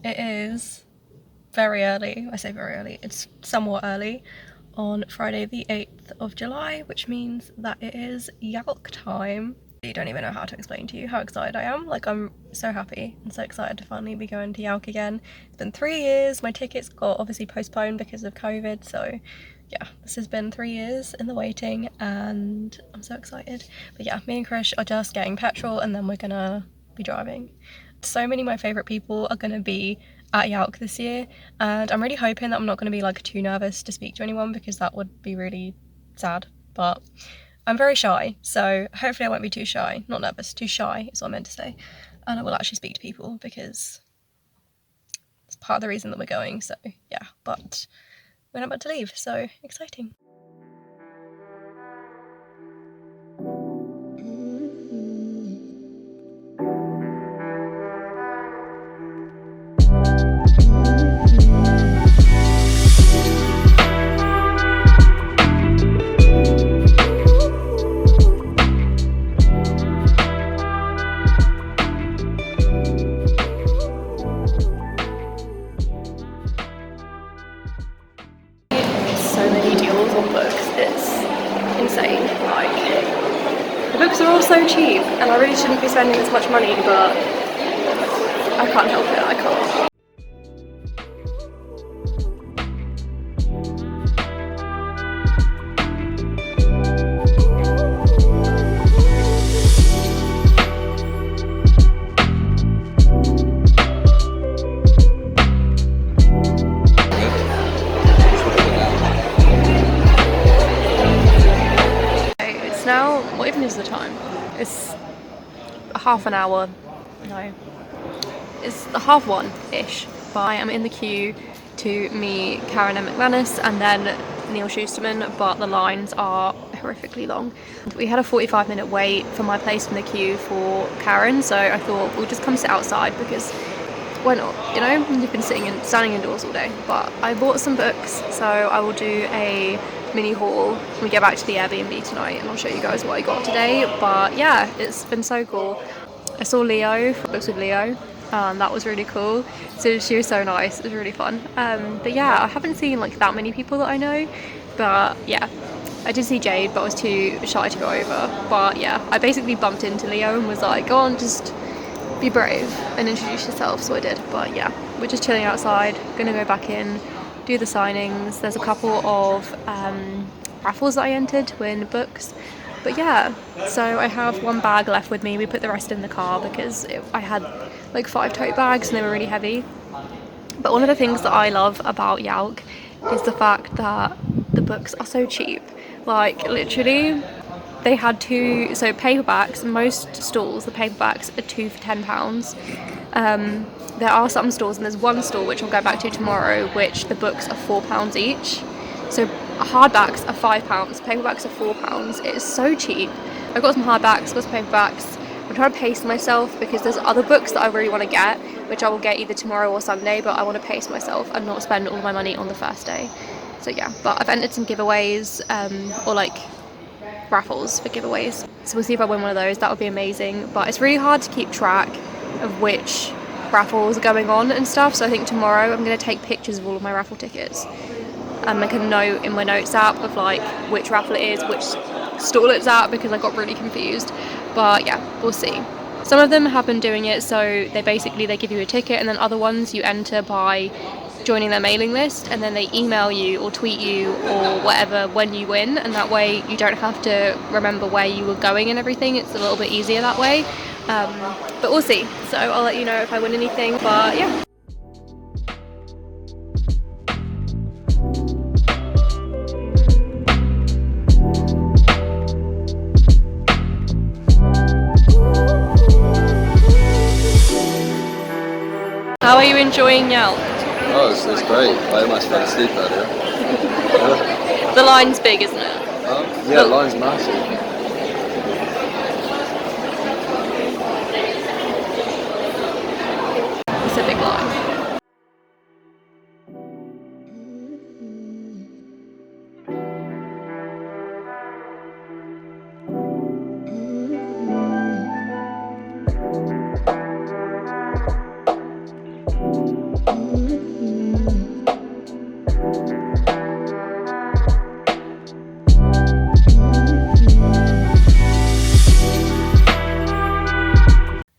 It is very early. I say very early, it's somewhat early on Friday the 8th of July, which means that it is Yalc time. I don't even know how to explain to you how excited I am. Like, I'm so happy and so excited to finally be going to Yalc again. It's been 3 years. My tickets got obviously postponed because of COVID, so yeah, this has been 3 years in the waiting and I'm so excited. But yeah, me and Krish are just getting petrol and then we're gonna be driving. So many of my favourite people are gonna be at Yalc this year, and I'm really hoping that I'm not going to be like too nervous to speak to anyone, because that would be really sad. But I'm very shy, so hopefully I won't be too shy. Not nervous, too shy is what I meant to say. And I will actually speak to people, because it's part of the reason that we're going. So yeah, but we're not about to leave, so exciting. So many deals on books, it's insane. Like, the books are all so cheap, and I really shouldn't be spending this much money, but I can't help it, I can't. It's now, what even is the time? It's half an hour, no, it's 1:30-ish, but I am in the queue to meet Karen and McManus and then Neil Schusterman, but the lines are horrifically long. We had a 45-minute wait for my place in the queue for Karen, so I thought we'll just come sit outside, because why not, you know, you've been standing indoors all day. But I bought some books, so I will do a mini haul when we get back to the Airbnb tonight, and I'll show you guys what I got today. But yeah, it's been so cool. I saw Leo, books with Leo, that was really cool. So she was so nice, it was really fun. But yeah, I haven't seen like that many people that I know, but yeah, I did see Jade, but I was too shy to go over. But yeah, I basically bumped into Leo and was like, go on, just be brave and introduce yourself, so I did. But yeah, we're just chilling outside, gonna go back in, do the signings. There's a couple of raffles that I entered to win books. But yeah, so I have one bag left with me. We put the rest in the car because I had like 5 tote bags and they were really heavy. But one of the things that I love about Yalc is the fact that the books are so cheap. Like, literally, they had two, so paperbacks, most stalls, the paperbacks are 2 for £10. There are some stores, and there's one store which I'll go back to tomorrow, which the books are £4 each. So hardbacks are £5, paperbacks are £4. It is so cheap. I got some hardbacks, got some paperbacks. I'm trying to pace myself because there's other books that I really want to get, which I will get either tomorrow or Sunday, but I want to pace myself and not spend all my money on the first day. So yeah, but I've entered some giveaways, or like raffles for giveaways. So we'll see if I win one of those. That would be amazing. But it's really hard to keep track of which raffles are going on and stuff. So I think tomorrow I'm going to take pictures of all of my raffle tickets and make a note in my notes app of like which raffle it is, which stall it's at, because I got really confused. But yeah, we'll see. Some of them have been doing it, so they give you a ticket, and then other ones you enter by joining their mailing list, and then they email you or tweet you or whatever when you win, and that way you don't have to remember where you were going and everything. It's a little bit easier that way. But we'll see. So I'll let you know if I win anything. But yeah. How are you enjoying Yalc? Oh, it's great. I almost fell asleep earlier. The line's big, isn't it? Yeah, the line's massive. It's a big line.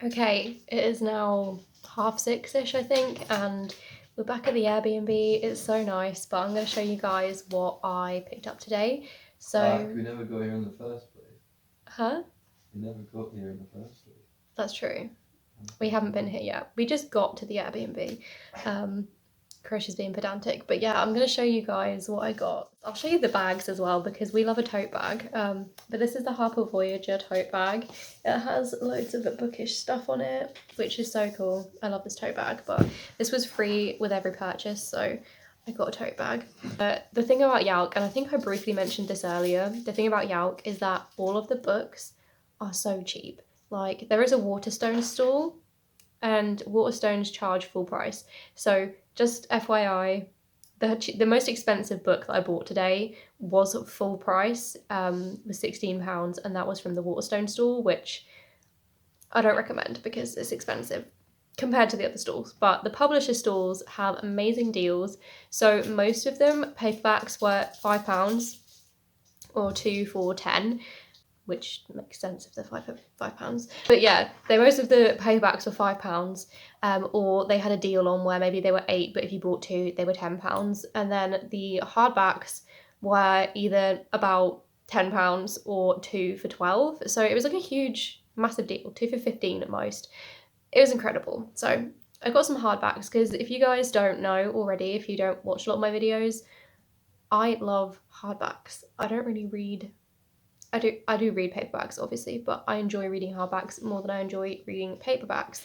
Okay, it is now 6:30ish, I think, and we're back at the Airbnb. It's so nice, but I'm going to show you guys what I picked up today. So, we never got here in the first place. Huh? We never got here in the first place. That's true. We haven't been here yet. We just got to the Airbnb. Krish is being pedantic, but yeah, I'm going to show you guys what I got. I'll show you the bags as well because we love a tote bag. But this is the Harper Voyager tote bag. It has loads of bookish stuff on it, which is so cool. I love this tote bag, but this was free with every purchase, so I got a tote bag. But the thing about Yalc, and I think I briefly mentioned this earlier, the thing about Yalc is that all of the books are so cheap. Like, there is a Waterstones stall, and Waterstones charge full price. So just FYI, the most expensive book that I bought today was full price, was £16, and that was from the Waterstones stall, which I don't recommend because it's expensive compared to the other stalls. But the publisher stalls have amazing deals. So most of them, paperbacks were £5 or 2 for 10, which makes sense if they're £5. But yeah, most of the paperbacks were £5, or they had a deal on where maybe they were 8, but if you bought 2, they were £10. And then the hardbacks were either about £10 or 2 for 12. So it was like a huge, massive deal, 2 for 15 at most. It was incredible. So I got some hardbacks because if you guys don't know already, if you don't watch a lot of my videos, I love hardbacks. I don't really read. I do read paperbacks, obviously, but I enjoy reading hardbacks more than I enjoy reading paperbacks.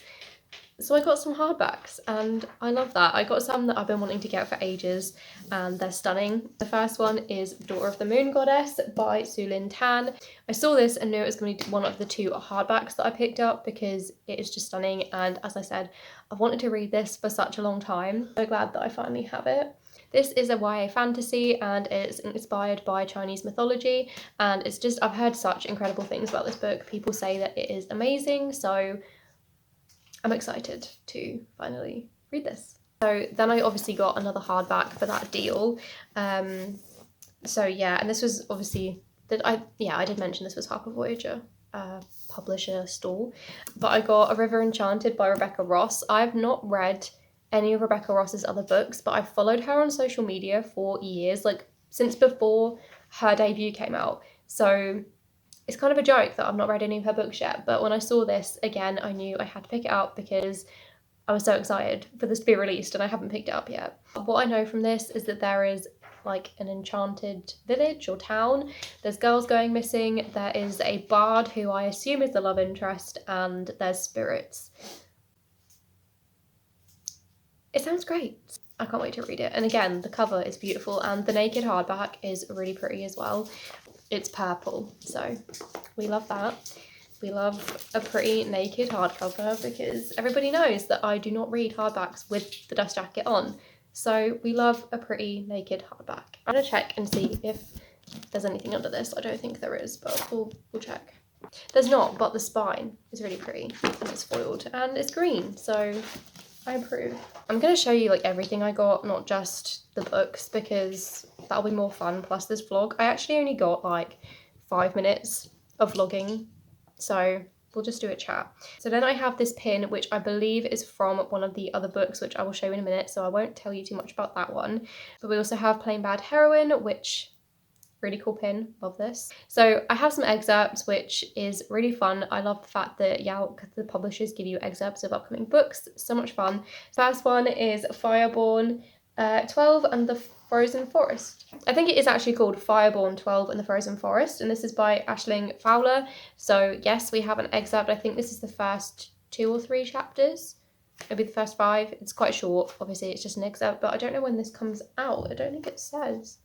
So I got some hardbacks, and I love that. I got some that I've been wanting to get for ages, and they're stunning. The first one is Daughter of the Moon Goddess by Sulin Tan. I saw this and knew it was going to be one of the 2 hardbacks that I picked up because it is just stunning, and as I said, I've wanted to read this for such a long time. I'm so glad that I finally have it. This is a YA fantasy and it's inspired by Chinese mythology, and it's just, I've heard such incredible things about this book. People say that it is amazing, so I'm excited to finally read this. So then I obviously got another hardback for that deal. So yeah, and this was obviously, I did mention this was Harper Voyager publisher stall, but I got A River Enchanted by Rebecca Ross. I've not read any of Rebecca Ross's other books, but I've followed her on social media for years, like since before her debut came out. So it's kind of a joke that I've not read any of her books yet, but when I saw this again, I knew I had to pick it up because I was so excited for this to be released and I haven't picked it up yet. What I know from this is that there is like an enchanted village or town. There's girls going missing. There is a bard who I assume is the love interest, and there's spirits. It sounds great. I can't wait to read it. And again, the cover is beautiful and the naked hardback is really pretty as well. It's purple, so we love that. We love a pretty naked hardcover because everybody knows that I do not read hardbacks with the dust jacket on. So we love a pretty naked hardback. I'm gonna check and see if there's anything under this. I don't think there is, but we'll check. There's not, but the spine is really pretty and it's foiled and it's green, so I approve. I'm going to show you like everything I got, not just the books, because that'll be more fun, plus this vlog. I actually only got like 5 minutes of vlogging, so we'll just do a chat. So then I have this pin, which I believe is from one of the other books, which I will show you in a minute, so I won't tell you too much about that one. But we also have Plain Bad Heroine, which really cool pin, love this. So I have some excerpts, which is really fun. I love the fact that Yalc, the publishers, give you excerpts of upcoming books. So much fun. First one is Fireborn 12 and the Frozen Forest. I think it is actually called Fireborn 12 and the Frozen Forest, and this is by Aisling Fowler. So yes, we have an excerpt. I think this is the first 2 or 3 chapters. Maybe the first 5. It's quite short, obviously it's just an excerpt, but I don't know when this comes out. I don't think it says.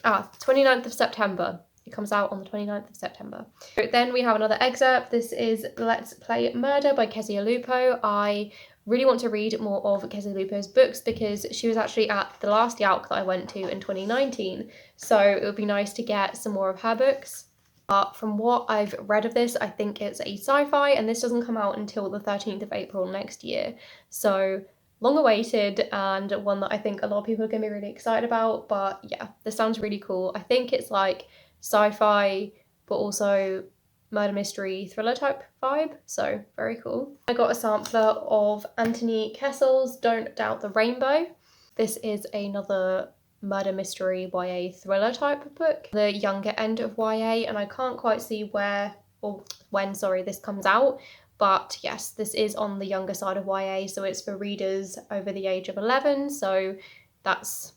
29th of September. It comes out on the 29th of September. Then we have another excerpt. This is Let's Play Murder by Kezia Lupo. I really want to read more of Kezia Lupo's books because she was actually at the last Yalc that I went to in 2019. So it would be nice to get some more of her books. But from what I've read of this, I think it's a sci-fi, and this doesn't come out until the 13th of April next year. So long awaited and one that I think a lot of people are going to be really excited about. But yeah, this sounds really cool. I think it's like sci-fi, but also murder mystery thriller type vibe, so very cool. I got a sampler of Anthony Kessel's Don't Doubt the Rainbow. This is another murder mystery YA thriller type of book, the younger end of YA, and I can't quite see where or when, sorry, this comes out. But yes, this is on the younger side of YA, so it's for readers over the age of 11, so that's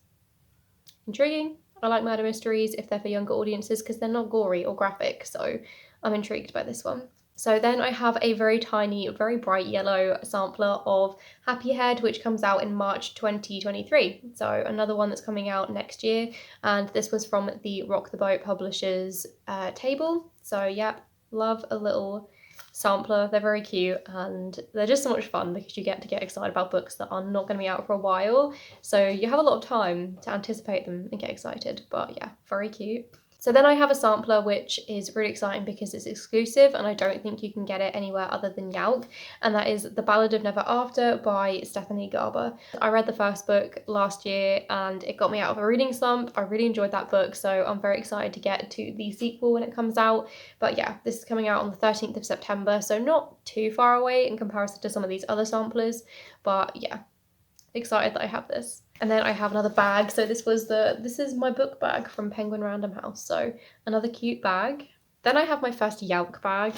intriguing. I like murder mysteries if they're for younger audiences because they're not gory or graphic, so I'm intrigued by this one. So then I have a very tiny, very bright yellow sampler of Happy Head, which comes out in March 2023. So another one that's coming out next year, and this was from the Rock the Boat publishers table. So yeah, love a little sampler. They're very cute and they're just so much fun because you get to get excited about books that are not going to be out for a while, so you have a lot of time to anticipate them and get excited. But yeah, very cute. So then I have a sampler which is really exciting because it's exclusive and I don't think you can get it anywhere other than Yalc, and that is The Ballad of Never After by Stephanie Garber. I read the first book last year and it got me out of a reading slump. I really enjoyed that book, so I'm very excited to get to the sequel when it comes out. But yeah, this is coming out on the 13th of September, so not too far away in comparison to some of these other samplers, but yeah, excited that I have this. And then I have another bag. So this is my book bag from Penguin Random House. So another cute bag. Then I have my first Yalc bag.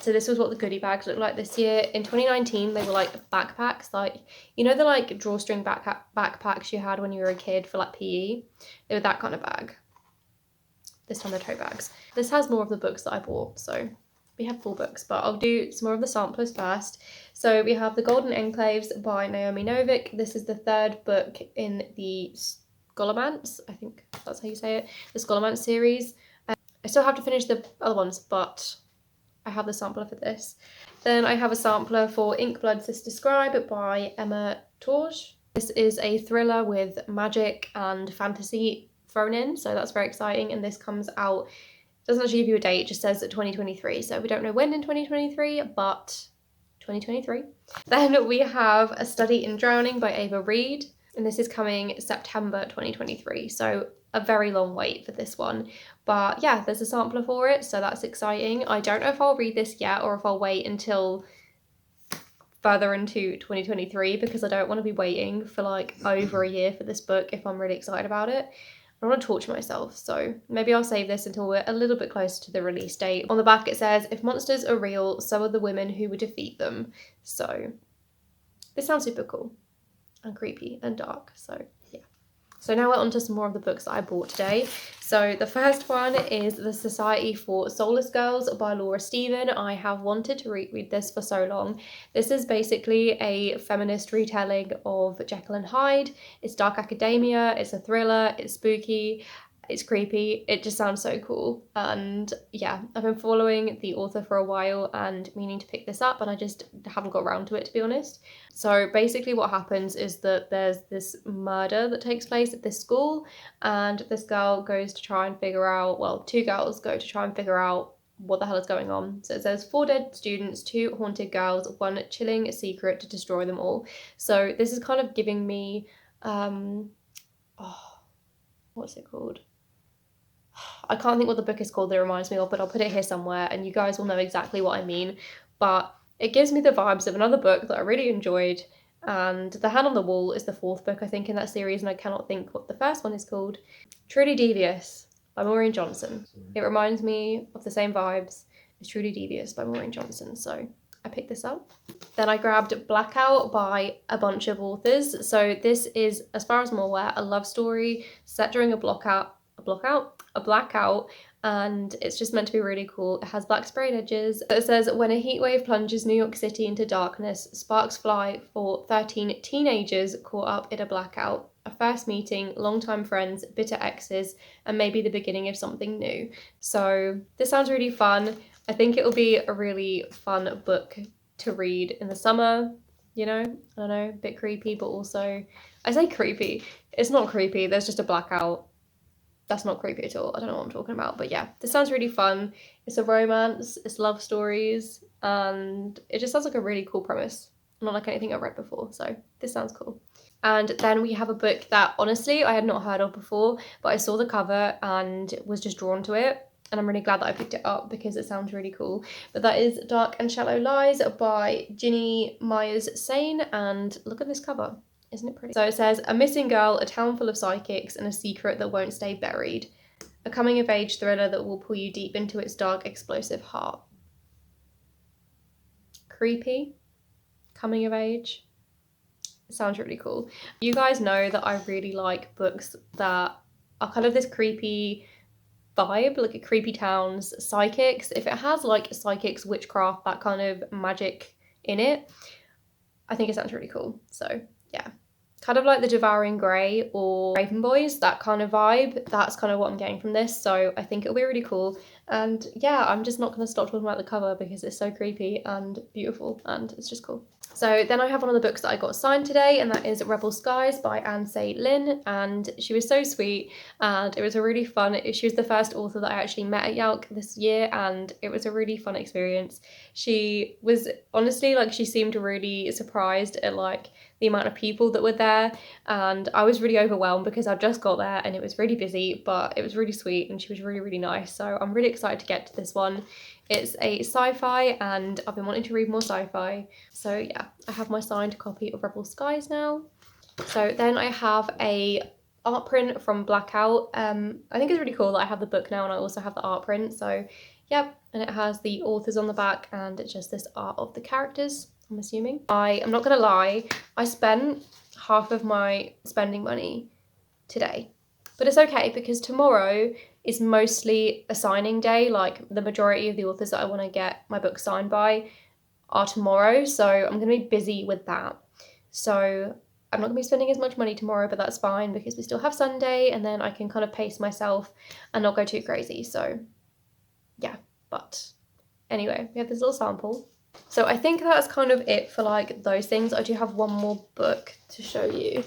So this was what the goodie bags looked like this year. In 2019, they were like backpacks, like, you know, the like drawstring backpacks you had when you were a kid for like PE? They were that kind of bag. This time they're tote bags. This has more of the books that I bought, so we have 4 books, but I'll do some more of the samplers first. So we have The Golden Enclaves by Naomi Novik. This is the 3rd book in the Scholomance, I think that's how you say it, the Scholomance series. I still have to finish the other ones, but I have the sampler for this. Then I have a sampler for Inkblood Sister Scribe by Emma Torge. This is a thriller with magic and fantasy thrown in, so that's very exciting, and this comes out, doesn't actually give you a date, it just says that 2023, so we don't know when in 2023, but 2023. Then we have A Study in Drowning by Ava Reid, and this is coming September 2023, so a very long wait for this one. But yeah, there's a sampler for it, so that's exciting. I don't know if I'll read this yet or if I'll wait until further into 2023 because I don't want to be waiting for like over a year for this book if I'm really excited about it. I don't want to torture myself, so maybe I'll save this until we're a little bit closer to the release date. On the back it says, if monsters are real, so are the women who would defeat them. So this sounds super cool and creepy and dark, so yeah. So now we're on to some more of the books that I bought today. So the first one is The Society for Soulless Girls by Laura Stephen. I have wanted to read this for so long. This is basically a feminist retelling of Jekyll and Hyde. It's dark academia, it's a thriller, it's spooky, it's creepy, it just sounds so cool. And yeah, I've been following the author for a while and meaning to pick this up, and I just haven't got around to it, to be honest. So basically what happens is that there's this murder that takes place at this school, and this girl goes to try and figure out, well, 2 girls go to try and figure out what the hell is going on. So it says 4 dead students, 2 haunted girls, 1 chilling secret to destroy them all. So this is kind of giving me, what's it called? I can't think what the book is called that it reminds me of, but I'll put it here somewhere and you guys will know exactly what I mean. But it gives me the vibes of another book that I really enjoyed, and The Hand on the Wall is the 4th book, I think, in that series, and I cannot think what the first one is called. Truly Devious by Maureen Johnson. It reminds me of the same vibes as Truly Devious by Maureen Johnson, so I picked this up. Then I grabbed Blackout by a bunch of authors. So this is, as far as I'm aware, a love story set during a blackout, and it's just meant to be really cool. It has black sprayed edges. It says, when a heatwave plunges New York City into darkness, sparks fly for 13 teenagers caught up in a blackout. A first meeting, longtime friends, bitter exes, and maybe the beginning of something new. So this sounds really fun. I think it'll be a really fun book to read in the summer, you know? I don't know, a bit creepy, but also, I say creepy. It's not creepy, there's just a blackout. That's not creepy at all. I don't know what I'm talking about, but yeah, this sounds really fun. It's a romance, it's love stories, and it just sounds like a really cool premise. not like anything I've read before, so this sounds cool. And then we have a book that honestly I had not heard of before, but I saw the cover and was just drawn to it. And I'm really glad that I picked it up because it sounds really cool. But that is Dark and Shallow Lies by Ginny Myers-Sane. And look at this cover. Isn't it pretty? So it says, a missing girl, a town full of psychics, and a secret that won't stay buried. A coming-of-age thriller that will pull you deep into its dark, explosive heart. Creepy. Coming of age. It sounds really cool. You guys know that I really like books that are kind of this creepy vibe, like a creepy towns, psychics. If it has like psychics, witchcraft, that kind of magic in it, I think it sounds really cool. So yeah, kind of like the Devouring Grey or Raven Boys, that kind of vibe. That's kind of what I'm getting from this, so I think it'll be really cool. And yeah, I'm just not going to stop talking about the cover because it's so creepy and beautiful and it's just cool. So then I have one of the books that I got signed today, and that is Rebel Skies by Ansay Lin, and she was so sweet and it was a really fun, she was the first author that I actually met at Yalc this year, and it was a really fun experience. She was honestly, like, she seemed really surprised at like the amount of people that were there, and I was really overwhelmed because I just got there and it was really busy, but it was really sweet and she was really, really nice. So I'm really excited to get to this one. It's a sci-fi and I've been wanting to read more sci-fi. So yeah, I have my signed copy of Rebel Skies now. So then I have a art print from Blackout. I think it's really cool that I have the book now and I also have the art print. So yep, and it has the authors on the back and it's just this art of the characters, I'm assuming. I am not gonna lie, I spent half of my spending money today. But it's okay because tomorrow is mostly a signing day. Like the majority of the authors that I want to get my book signed by are tomorrow. So I'm going to be busy with that. So I'm not going to be spending as much money tomorrow, but that's fine because we still have Sunday and then I can kind of pace myself and not go too crazy. So yeah, but anyway, we have this little sample. So I think that's kind of it for like those things. I do have one more book to show you.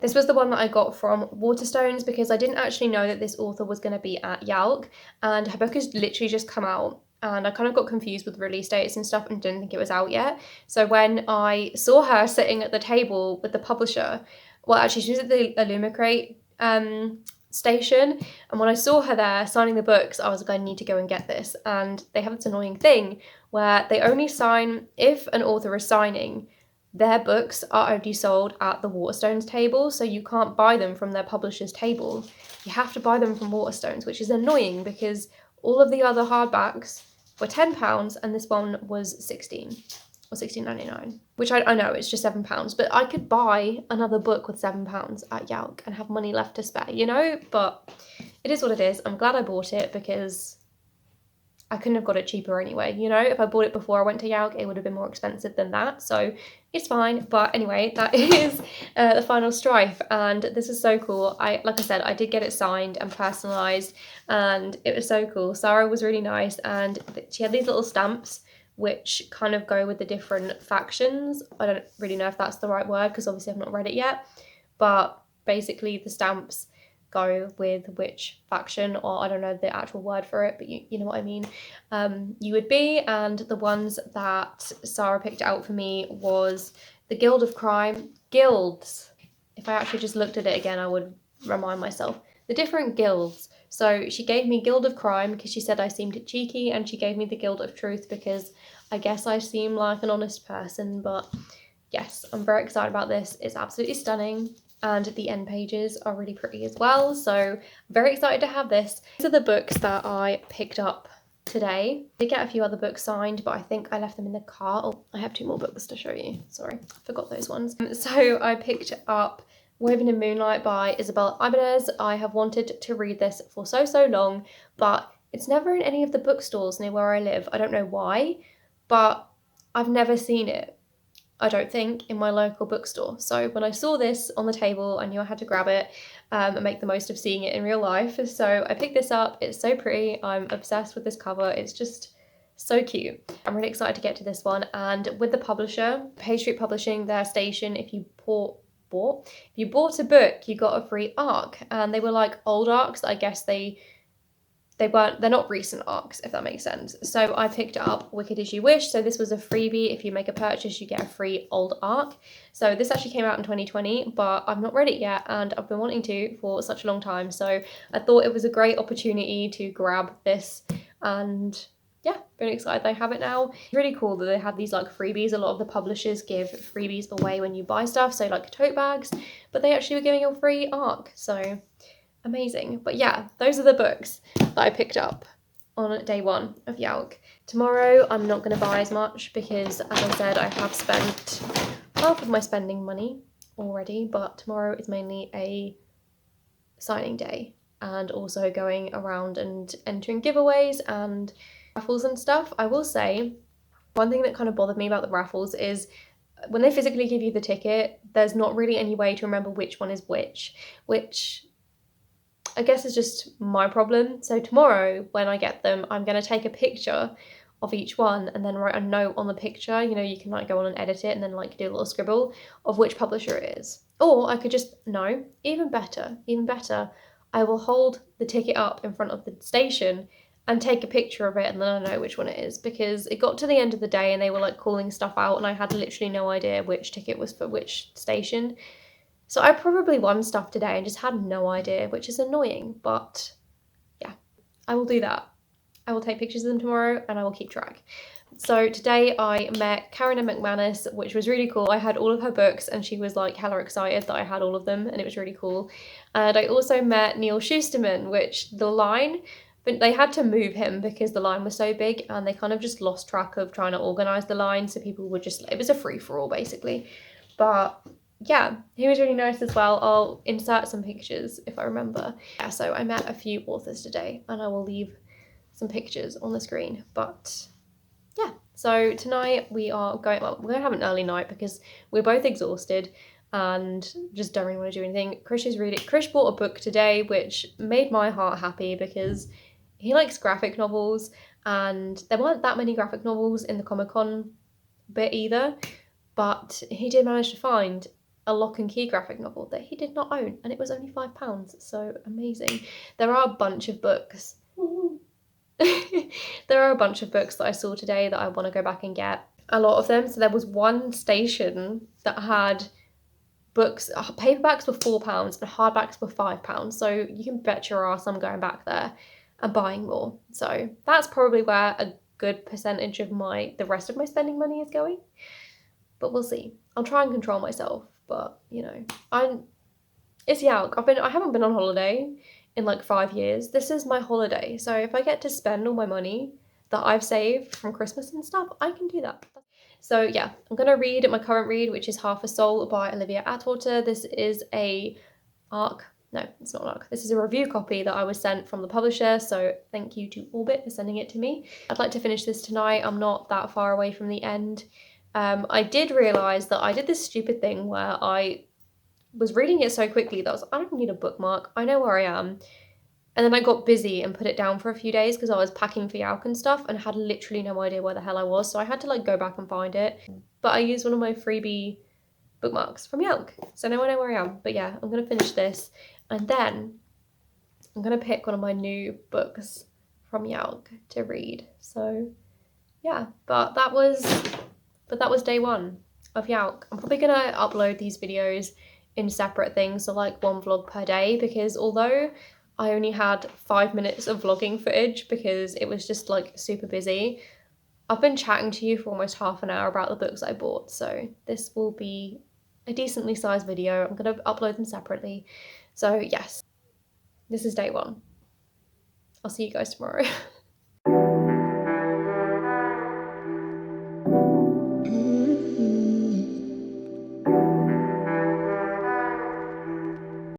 This was the one that I got from Waterstones because I didn't actually know that this author was going to be at Yalc, and her book has literally just come out and I kind of got confused with release dates and stuff and didn't think it was out yet. So when I saw her sitting at the table with the publisher, well actually she was at the Illumicrate station, and when I saw her there signing the books, I was like, I need to go and get this. And they have this annoying thing where they only sign, if an author is signing, their books are only sold at the Waterstones table, so you can't buy them from their publisher's table. You have to buy them from Waterstones, which is annoying because all of the other hardbacks were £10 and this one was £16 or £16.99, which I know it's just £7, but I could buy another book with £7 at Yalc and have money left to spare, you know? But it is what it is. I'm glad I bought it because I couldn't have got it cheaper anyway, you know? If I bought it before I went to Yalc, it would have been more expensive than that, so it's fine. But anyway, that is the final Strife, and this is so cool. Like I said, I did get it signed and personalised, and it was so cool. Sarah was really nice, and she had these little stamps which kind of go with the different factions. I don't really know if that's the right word because obviously I've not read it yet, but basically the stamps go with which faction, or I don't know the actual word for it, but you know what I mean, you would be. And the ones that Sarah picked out for me was the Guild of Crime. Guilds. If I actually just looked at it again, I would remind myself. The different guilds. So she gave me Guild of Crime because she said I seemed cheeky, and she gave me the Guild of Truth because I guess I seem like an honest person. But yes, I'm very excited about this. It's absolutely stunning. And the end pages are really pretty as well, so I'm very excited to have this. These are the books that I picked up today. I did get a few other books signed, but I think I left them in the car. Oh, I have two more books to show you. Sorry, I forgot those ones. So I picked up Woven in Moonlight by Isabel Ibanez. I have wanted to read this for so long, but it's never in any of the bookstores near where I live. I don't know why, but I've never seen it, I don't think, in my local bookstore. So when I saw this on the table, I knew I had to grab it and make the most of seeing it in real life. So I picked this up. It's so pretty. I'm obsessed with this cover. It's just so cute. I'm really excited to get to this one. And with the publisher, Page Street Publishing, their station, if you bought a book, you got a free ARC. And they were like old ARCs that I guess they they're not recent arcs, if that makes sense. So I picked up Wicked As You Wish. So this was a freebie. If you make a purchase, you get a free old arc. So this actually came out in 2020, but I've not read it yet, and I've been wanting to for such a long time. So I thought it was a great opportunity to grab this, and yeah, really excited they have it now. It's really cool that they have these like freebies. A lot of the publishers give freebies away when you buy stuff, so like tote bags, but they actually were giving a free arc, so amazing. But yeah, those are the books that I picked up on day one of Yalc. Tomorrow I'm not going to buy as much because, as I said, I have spent half of my spending money already, but tomorrow is mainly a signing day and also going around and entering giveaways and raffles and stuff. I will say one thing that kind of bothered me about the raffles is when they physically give you the ticket, there's not really any way to remember which one is which I guess is just my problem. So tomorrow when I get them, I'm going to take a picture of each one and then write a note on the picture. You know, you can like go on and edit it and then like do a little scribble of which publisher it is. Or I could just, no, even better, I will hold the ticket up in front of the station and take a picture of it, and then I know which one it is, because it got to the end of the day and they were like calling stuff out and I had literally no idea which ticket was for which station. So I probably won stuff today and just had no idea, which is annoying, but yeah, I will do that. I will take pictures of them tomorrow and I will keep track. So today I met Karen McManus, which was really cool. I had all of her books and she was like hella excited that I had all of them, and it was really cool. And I also met Neil Schusterman, which the line, but they had to move him because the line was so big and they kind of just lost track of trying to organise the line, so people would just, it was a free-for-all basically. But yeah, he was really nice as well. I'll insert some pictures if I remember. Yeah, so I met a few authors today and I will leave some pictures on the screen. But yeah, so tonight we are going, well, we're gonna have an early night because we're both exhausted and just don't really want to do anything. Krish bought a book today, which made my heart happy because he likes graphic novels, and there weren't that many graphic novels in the Comic-Con bit either, but he did manage to find a Lock and Key graphic novel that he did not own, and it was only £5, so amazing. There are a bunch of books. There are a bunch of books that I saw today that I want to go back and get. A lot of them. So there was one station that had books, paperbacks were £4 and hardbacks were £5. So you can bet your ass I'm going back there and buying more. So that's probably where a good percentage of the rest of my spending money is going. But we'll see. I'll try and control myself. But you know, it's Yalc. I haven't been on holiday in like 5 years. This is my holiday. So if I get to spend all my money that I've saved from Christmas and stuff, I can do that. So yeah, I'm gonna read my current read, which is Half a Soul by Olivia Atwater. This is a arc. No, it's not an arc. This is a review copy that I was sent from the publisher, so thank you to Orbit for sending it to me. I'd like to finish this tonight. I'm not that far away from the end. I did realise that I did this stupid thing where I was reading it so quickly that I was like, I don't need a bookmark. I know where I am. And then I got busy and put it down for a few days because I was packing for Yalc and stuff and had literally no idea where the hell I was. So I had to like go back and find it. But I used one of my freebie bookmarks from Yalc. So now I know where I am. But yeah, I'm going to finish this. And then I'm going to pick one of my new books from Yalc to read. So yeah, but that was day one of Yalc. I'm probably going to upload these videos in separate things, so like one vlog per day, because although I only had 5 minutes of vlogging footage because it was just like super busy, I've been chatting to you for almost half an hour about the books I bought, so this will be a decently sized video. I'm going to upload them separately. So yes, this is day one. I'll see you guys tomorrow.